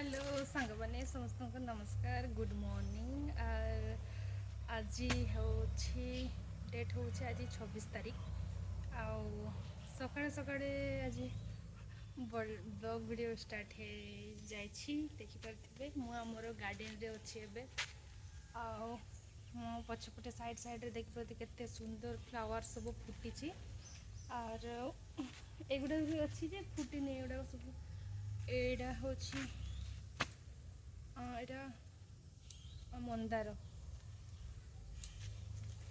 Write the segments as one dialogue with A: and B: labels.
A: hello सांग मैंने समस्त को नमस्कार गुड मॉर्निंग आज हूँ डेट हूँ आज 26 तारीख आउ सकाଳେ सकाळे आज ब्लॉग वीडियो स्टार्ट हो जाइए देखिपे मुझे गार्डन रे अच्छी एबे आउ मो पछपटे साइड साइड रे देखिपे केते सुंदर फ्लावर सब फुटी और एगुड़ा भी अच्छी जे फुटी नहीं एगुड़ा सब एटा हूँ यहाँ मंदार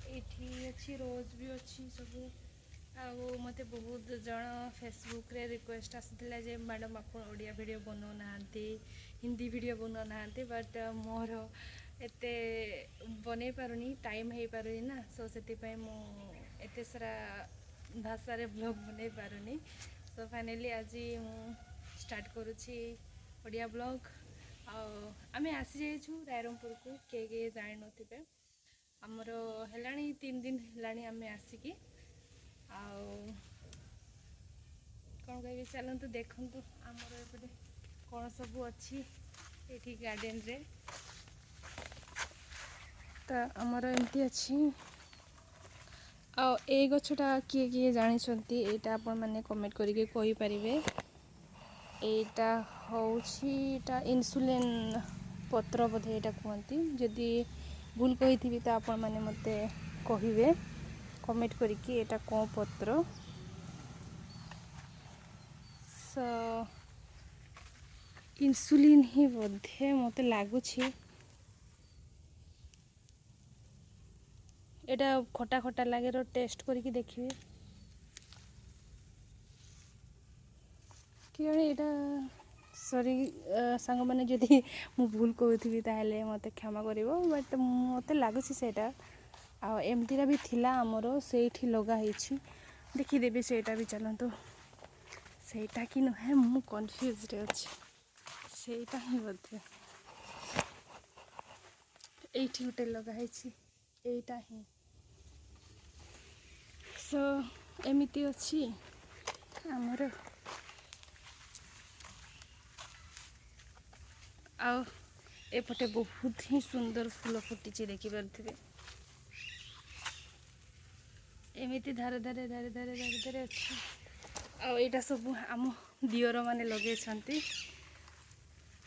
A: ये अच्छी रोज भी अच्छी सब मत बहुत जन फेसबुक रे रिक्वेस्ट आसाला जे मैडम आप Odia video banana Hindi video banana but more एते बन पारुनी टाइम हो पारुनी ना सो से मुझे सारा भाषा रे ब्लॉग बन पारुनी सो फाइनली आज मु स्टार्ट करुँची ओडिया ब्लॉग आमे आसी जाइछु रायरंगपुर को किए जानी नथिबे आमर हेलाणी 3 दिन हेलाणी आमे आसिकी कौन कह चलतु देखु आमर एपटे कौन सब अच्छी ये गार्डन रे तो आमर एमती अच्छी ए गछटा किए किए जानी एटा आपण मैंने कमेंट करके कहि परिबे एटा होता इन्सुलिन पत्र बोधे यहाँ कहती जदि भूल कही तो आपण मैंने मत कहे कमेंट करके एटा कौन पत्र सो इन्सुलिन ही बोधे मत लगुच एटा खटा खटा लगे टेस्ट करके देखिए कि यहाँ सॉरी सांग मैंने जदि मु भूल कहूथी ताहले मत क्षमा कर बट मत लगुच एमतीटा भी थिला आमर से लगाई देखीदेवी सेटा भी चलतु सेटा कि नुहे मु कन्फ्यूज रे अच्छी सेटा ही बोधे एठी गोटे लगाई एटा ही सो एमती अच्छी आमर एपटे बहुत ही सुंदर फूल फुटी देखिपे एमती धारे धारे धारे धारे धारे धारे अच्छी आईटा सब आम दियर मैंने लगे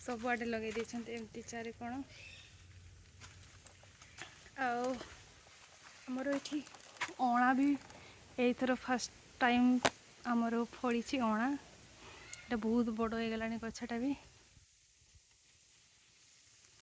A: सब आड़े लगे एमती चारे कौन आमर ये अणा भी एथर फर्स्ट टाइम आमर फड़ी अणा ये बहुत बड़ हो गलानी गछटा भी